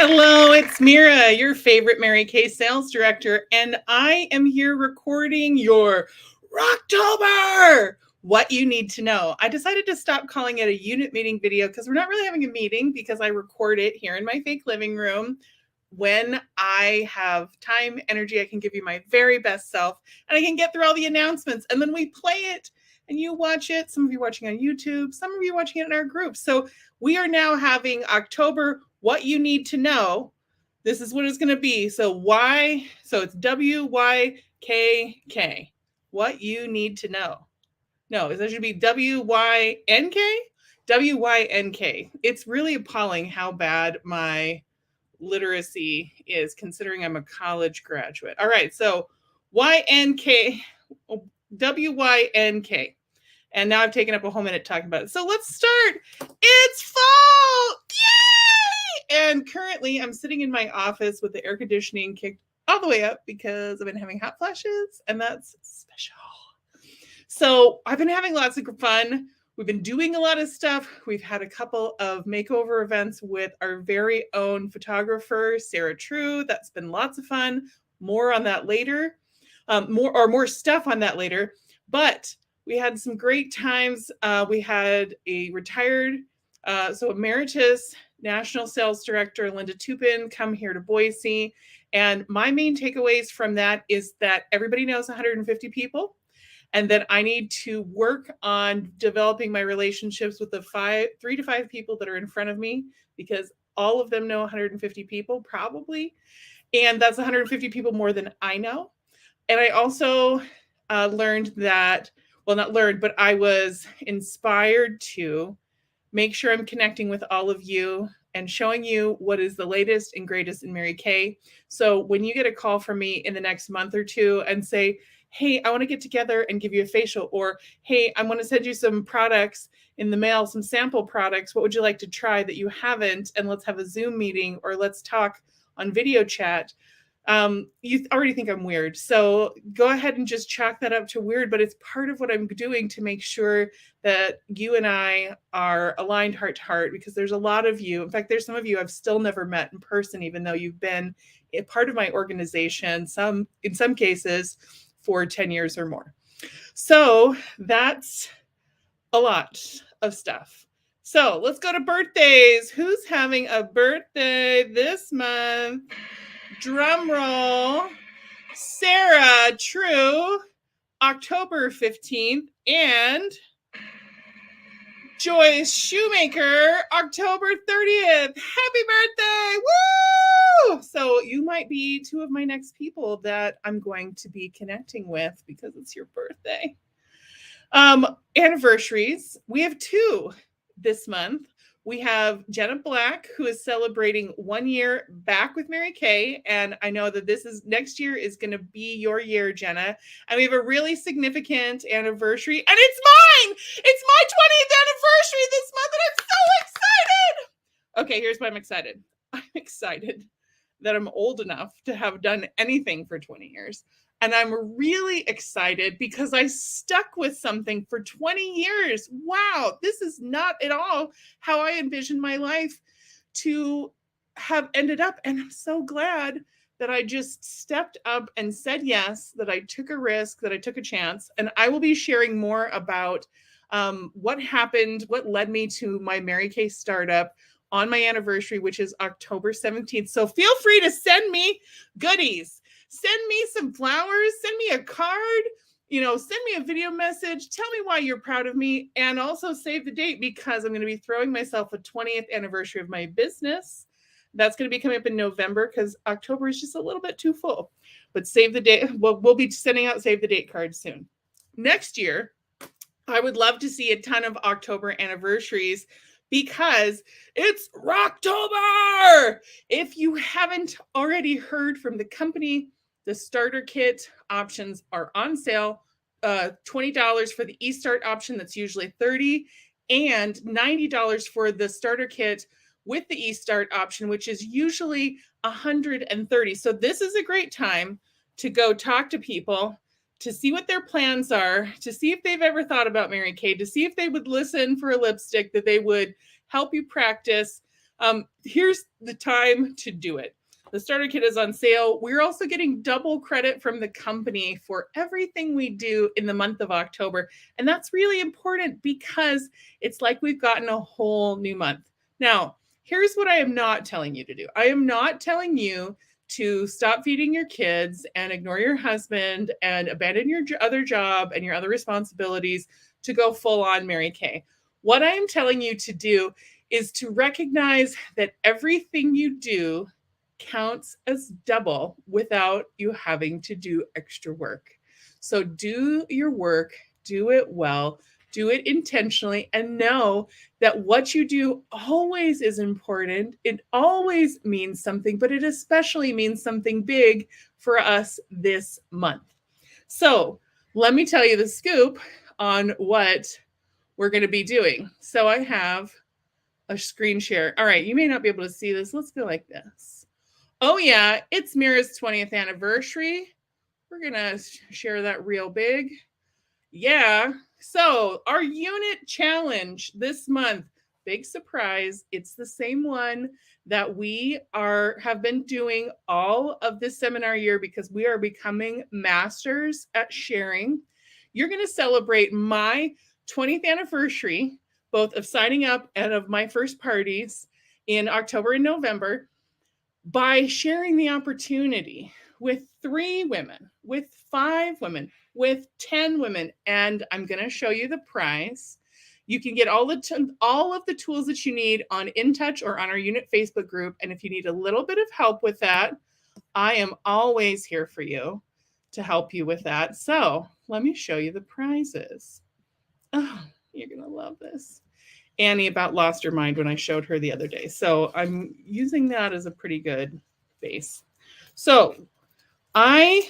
Hello, it's Mira, your favorite Mary Kay sales director, and I am here recording your Rocktober. What you need to know. I decided to stop calling it a unit meeting video because we're not really having a meeting because I record it here in my fake living room. When I have time, energy, I can give you my very best self and I can get through all the announcements and then we play it and you watch it. Some of you watching on YouTube, some of you watching it in our group. So we are now having October, what you need to know. This is what it's going to be. So it's WYKK. What you need to know. No, that should be WYNK. WYNK. It's really appalling how bad my literacy is considering I'm a college graduate. All right, so YNK, WYNK. And now I've taken up a whole minute talking about it. So let's start. It's fall! Yay! And currently I'm sitting in my office with the air conditioning kicked all the way up because I've been having hot flashes and that's special. So I've been having lots of fun. We've been doing a lot of stuff. We've had a couple of makeover events with our very own photographer, Sarah True. That's been lots of fun. More on that later. More stuff on that later. But we had some great times. We had a retired, emeritus national sales director, Linda Tupin, come here to Boise. And my main takeaways from that is that everybody knows 150 people. And then I need to work on developing my relationships with the 3 to 5 people that are in front of me, because all of them know 150 people probably. And that's 150 people more than I know. And I also learned that, well, not learned, but I was inspired to make sure I'm connecting with all of you and showing you what is the latest and greatest in Mary Kay. So when you get a call from me in the next month or two and say, hey, I want to get together and give you a facial, or hey, I want to send you some products in the mail, some sample products. What would you like to try that you haven't? And let's have a Zoom meeting, or let's talk on video chat. You already think I'm weird. So go ahead and just chalk that up to weird, but it's part of what I'm doing to make sure that you and I are aligned heart to heart, because there's a lot of you. In fact, there's some of you I've still never met in person, even though you've been a part of my organization, in some cases, for 10 years or more. So that's a lot of stuff. So let's go to birthdays. Who's having a birthday this month? Drum roll. Sarah True, October 15th, and Joyce Shoemaker, October 30th. Happy birthday! Woo! So you might be 2 of my next people that I'm going to be connecting with because it's your birthday. Anniversaries. We have 2 this month. We have Jenna Black, who is celebrating 1 year back with Mary Kay. And I know that next year is going to be your year, Jenna. And we have a really significant anniversary. And it's mine! It's my 20th anniversary this month, and I'm so excited! Okay, here's why I'm excited. I'm excited that I'm old enough to have done anything for 20 years. And I'm really excited because I stuck with something for 20 years. Wow, this is not at all how I envisioned my life to have ended up. And I'm so glad that I just stepped up and said yes, that I took a risk, that I took a chance. And I will be sharing more about what happened, what led me to my Mary Kay startup on my anniversary, which is October 17th. So feel free to send me goodies. Send me some flowers, send me a card, send me a video message. Tell me why you're proud of me, and also save the date, because I'm going to be throwing myself a 20th anniversary of my business. That's going to be coming up in November because October is just a little bit too full. But save the date. We'll be sending out save the date cards soon. Next year, I would love to see a ton of October anniversaries, because it's Rocktober. If you haven't already heard from the company, the starter kit options are on sale. $20 for the eStart option, that's usually $30, and $90 for the starter kit with the eStart option, which is usually $130. So this is a great time to go talk to people, to see what their plans are, to see if they've ever thought about Mary Kay, to see if they would listen for a lipstick, that they would help you practice. Here's the time to do it. The starter kit is on sale. We're also getting double credit from the company for everything we do in the month of October. And that's really important because it's like we've gotten a whole new month. Now, here's what I am not telling you to do. I am not telling you to stop feeding your kids and ignore your husband and abandon your other job and your other responsibilities to go full on Mary Kay. What I am telling you to do is to recognize that everything you do counts as double without you having to do extra work. So do your work, do it well, do it intentionally, and know that what you do always is important. It always means something, but it especially means something big for us this month. So let me tell you the scoop on what we're going to be doing. So I have a screen share. All right, you may not be able to see this. Let's go like this. Oh yeah, it's Mira's 20th anniversary. We're gonna share that real big. Yeah, so our unit challenge this month, big surprise, it's the same one that we have been doing all of this seminar year because we are becoming masters at sharing. You're gonna celebrate my 20th anniversary, both of signing up and of my first parties in October and November, by sharing the opportunity with 3 women, with 5 women, with 10 women, and I'm going to show you the prize. You can get all of the tools that you need on InTouch or on our unit Facebook group, and if you need a little bit of help with that, I am always here for you to help you with that. So let me show you the prizes. Oh, you're going to love this. Annie about lost her mind when I showed her the other day. So I'm using that as a pretty good base. So I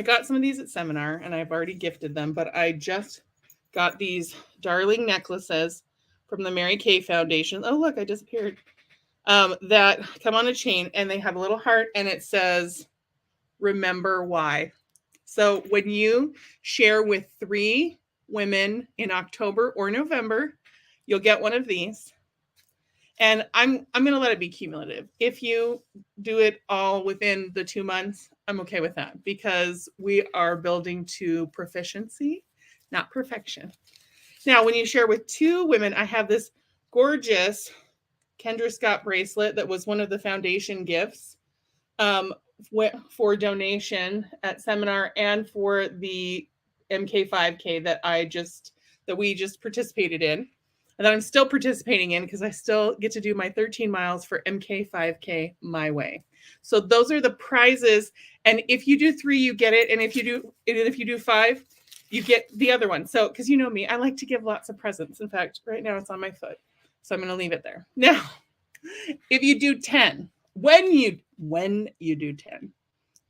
got some of these at seminar and I've already gifted them, but I just got these darling necklaces from the Mary Kay Foundation. Oh, look, I disappeared. That come on a chain and they have a little heart and it says, remember why. So when you share with 3 women in October or November, you'll get one of these. And I'm going to let it be cumulative. If you do it all within the 2 months, I'm okay with that because we are building to proficiency, not perfection. Now, when you share with 2 women, I have this gorgeous Kendra Scott bracelet that was one of the foundation gifts for donation at seminar and for the MK5K that we just participated in and that I'm still participating in because I still get to do my 13 miles for MK5K my way. So those are the prizes. And if you do 3, you get it. And if you do 5, you get the other one. So, because you know me, I like to give lots of presents. In fact, right now it's on my foot. So I'm going to leave it there. Now, if you do 10, when you do 10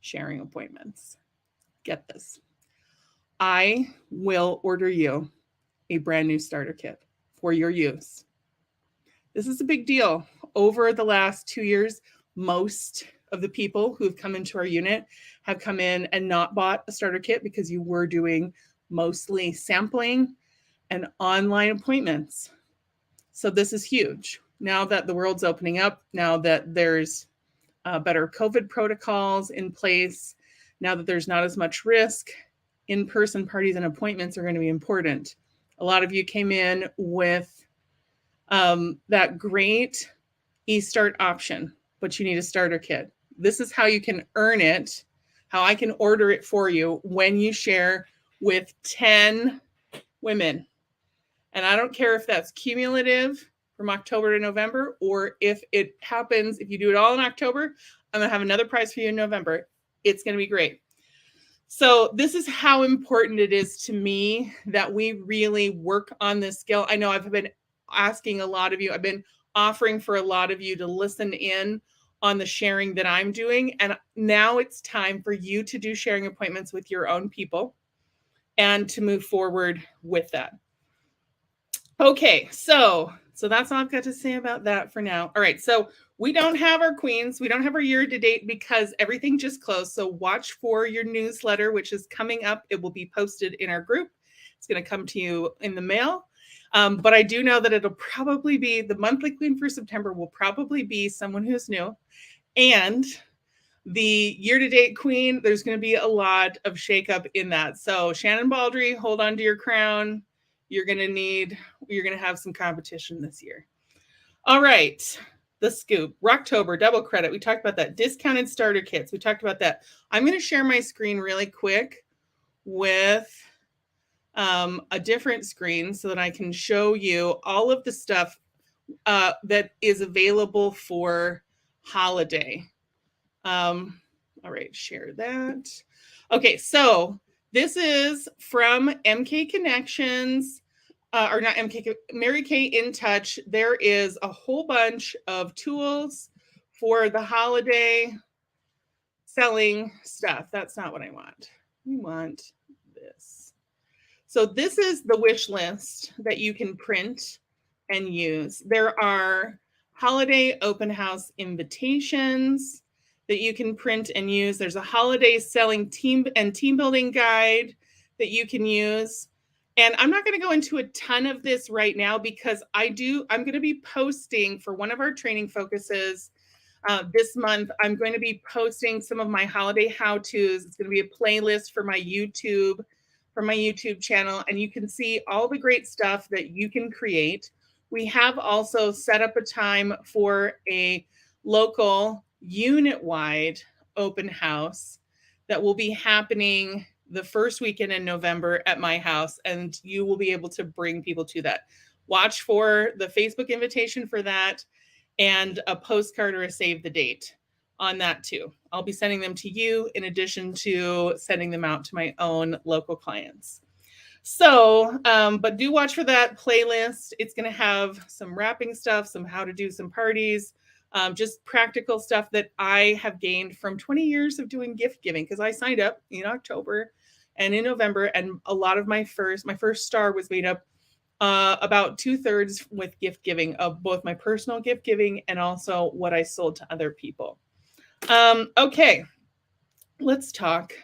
sharing appointments, get this. I will order you a brand new starter kit for your use. This is a big deal. Over the last 2 years, most of the people who have come into our unit have come in and not bought a starter kit because you were doing mostly sampling and online appointments. So this is huge. Now that the world's opening up, now that there's better COVID protocols in place, now that there's not as much risk, in-person parties and appointments are going to be important. A lot of you came in with that great eStart option, but you need a starter kit. This is how you can earn it, how I can order it for you when you share with 10 women. And I don't care if that's cumulative from October to November, or if it happens, if you do it all in October, I'm going to have another prize for you in November. It's going to be great. So this is how important it is to me that we really work on this skill. I know I've been asking a lot of you, I've been offering for a lot of you to listen in on the sharing that I'm doing. And now it's time for you to do sharing appointments with your own people and to move forward with that. Okay, so that's all I've got to say about that for now. All right, so we don't have our queens. We don't have our year to date because everything just closed. So watch for your newsletter, which is coming up. It will be posted in our group. It's going to come to you in the mail. But I do know that it'll probably be the monthly queen for September will probably be someone who's new. And the year-to-date queen, there's going to be a lot of shakeup in that. So Shannon Baldry, hold on to your crown. You're going to have some competition this year. All right. The scoop, Rocktober, double credit. We talked about that. Discounted starter kits. We talked about that. I'm going to share my screen really quick with a different screen so that I can show you all of the stuff that is available for holiday. All right, share that. Okay, so this is from MK Connections, or not MK, Mary Kay In Touch. There is a whole bunch of tools for the holiday selling stuff. That's not what I want. We want this. So this is the wish list that you can print and use. There are holiday open house invitations that you can print and use. There's a holiday selling team building guide that you can use. And I'm not going to go into a ton of this right now because I'm going to be posting for one of our training focuses this month. I'm going to be posting some of my holiday how-tos. It's going to be a playlist for my YouTube channel, and you can see all the great stuff that you can create. We have also set up a time for a local unit-wide open house that will be happening the first weekend in November at my house, and you will be able to bring people to that. Watch for the Facebook invitation for that and a postcard or a save the date on that too. I'll be sending them to you in addition to sending them out to my own local clients. So, but do watch for that playlist. It's going to have some wrapping stuff, some how to do some parties, just practical stuff that I have gained from 20 years of doing gift giving, because I signed up in October and in November, and a lot of my first star was made up about 2/3 with gift giving, of both my personal gift giving and also what I sold to other people. Okay, let's talk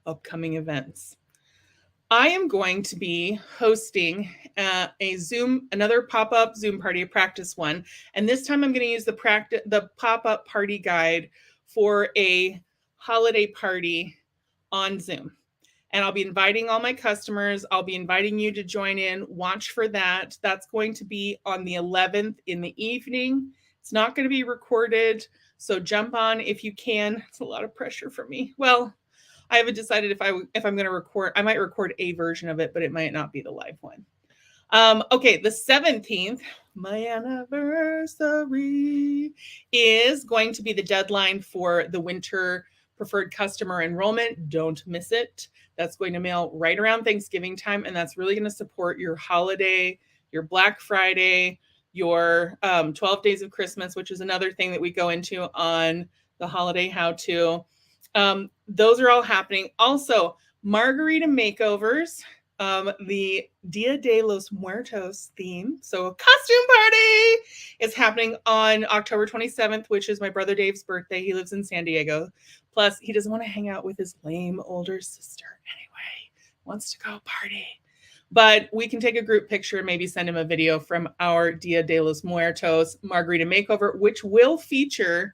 upcoming events. I am going to be hosting another pop-up Zoom party, a practice one. And this time I'm going to use the pop-up party guide for a holiday party on Zoom. And I'll be inviting all my customers. I'll be inviting you to join in. Watch for that. That's going to be on the 11th in the evening. It's not going to be recorded, so jump on if you can. It's a lot of pressure for me. Well, I haven't decided if I'm going to record. I might record a version of it, but it might not be the live one. Okay, the 17th, my anniversary, is going to be the deadline for the winter preferred customer enrollment. Don't miss it. That's going to mail right around Thanksgiving time, and that's really going to support your holiday, your Black Friday, your 12 days of Christmas, which is another thing that we go into on the holiday how-to. Those are all happening. Also, margarita makeovers, the Dia de los Muertos theme. So a costume party is happening on October 27th, which is my brother Dave's birthday. He lives in San Diego. Plus, he doesn't want to hang out with his lame older sister anyway. Wants to go party. But we can take a group picture and maybe send him a video from our Dia de los Muertos margarita makeover, which will feature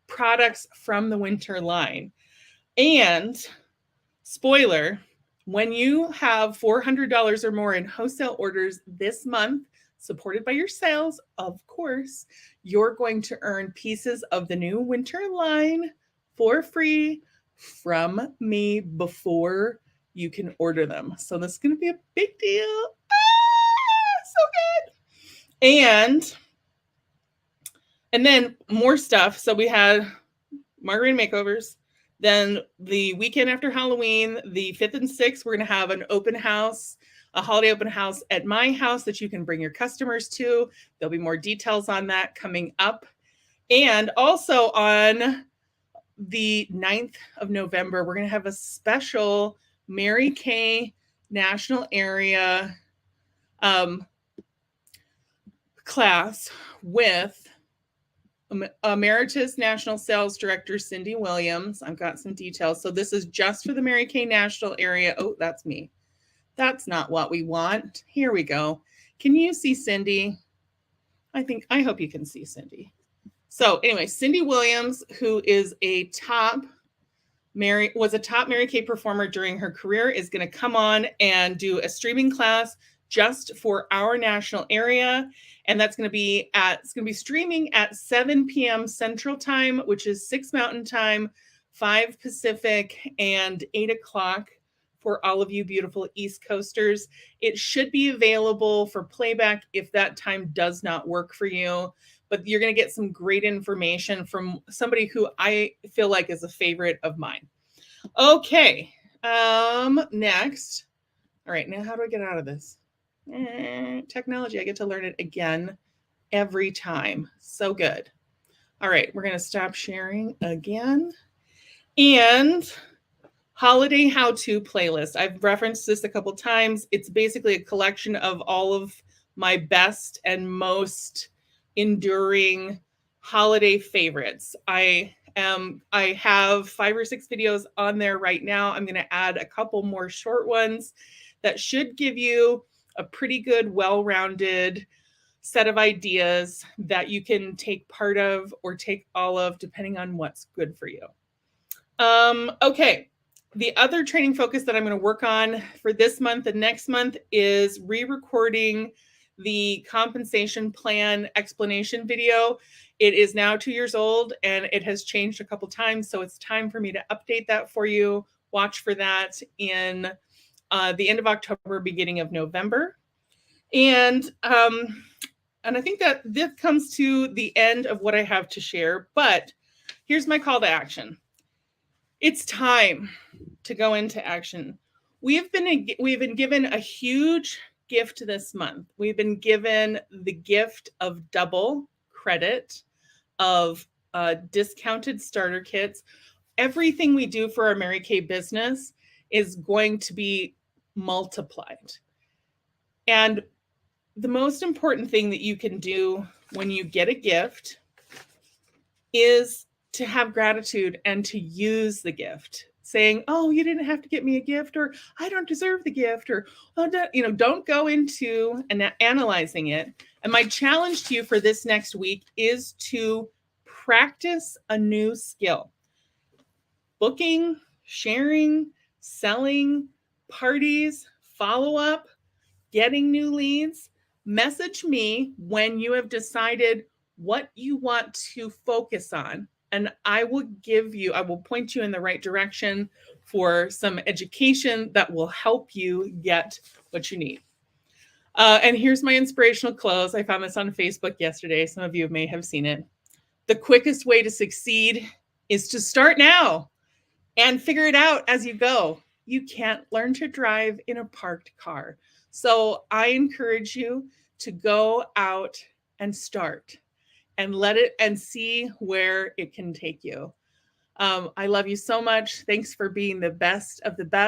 products from the winter line. And spoiler, when you have $400 or more in wholesale orders this month, supported by your sales, of course, you're going to earn pieces of the new winter line for free from me before you can order them. So this is going to be a big deal. So good. And then more stuff. So we had margarita makeovers. Then the weekend after Halloween, the 5th and 6th, we're going to have an open house, a holiday open house at my house that you can bring your customers to. There'll be more details on that coming up. And also on the 9th of November, we're going to have a special Mary Kay National Area class with Emeritus National Sales Director Cindy Williams. I've got some details. So this is just for the Mary Kay National Area. Oh, that's me. That's not what we want. Here we go. Can you see Cindy? I hope you can see Cindy. So anyway, Cindy Williams, who is was a top Mary Kay performer during her career, is going to come on and do a streaming class just for our national area. And it's going to be streaming at 7 p.m. Central Time, which is 6 Mountain Time, 5 Pacific, and 8 o'clock for all of you beautiful East Coasters. It should be available for playback if that time does not work for you. But you're going to get some great information from somebody who I feel like is a favorite of mine. Okay, next. All right, now how do I get out of this? Technology, I get to learn it again every time. So good. All right, we're going to stop sharing again. And holiday how-to playlist. I've referenced this a couple times. It's basically a collection of all of my best and most enduring holiday favorites. I have 5 or 6 videos on there right now. I'm going to add a couple more short ones that should give you a pretty good, well-rounded set of ideas that you can take part of or take all of, depending on what's good for you. Okay. The other training focus that I'm going to work on for this month and next month is re-recording the compensation plan explanation video. It is now 2 years old and it has changed a couple times. So it's time for me to update that for you. Watch for that in the end of October, beginning of November. And I think that this comes to the end of what I have to share, but here's my call to action. It's time to go into action. We've been given a huge gift this month. We've been given the gift of double credit, of discounted starter kits. Everything we do for our Mary Kay business is going to be multiplied. And the most important thing that you can do when you get a gift is to have gratitude and to use the gift. Saying, oh, you didn't have to get me a gift, or I don't deserve the gift, or, oh, don't go into analyzing it. And my challenge to you for this next week is to practice a new skill. Booking, sharing, selling, parties, follow-up, getting new leads. Message me when you have decided what you want to focus on. And I will point you in the right direction for some education that will help you get what you need. And here's my inspirational close. I found this on Facebook yesterday. Some of you may have seen it. The quickest way to succeed is to start now and figure it out as you go. You can't learn to drive in a parked car. So I encourage you to go out and start. And let it and see where it can take you. I love you so much. Thanks for being the best of the best.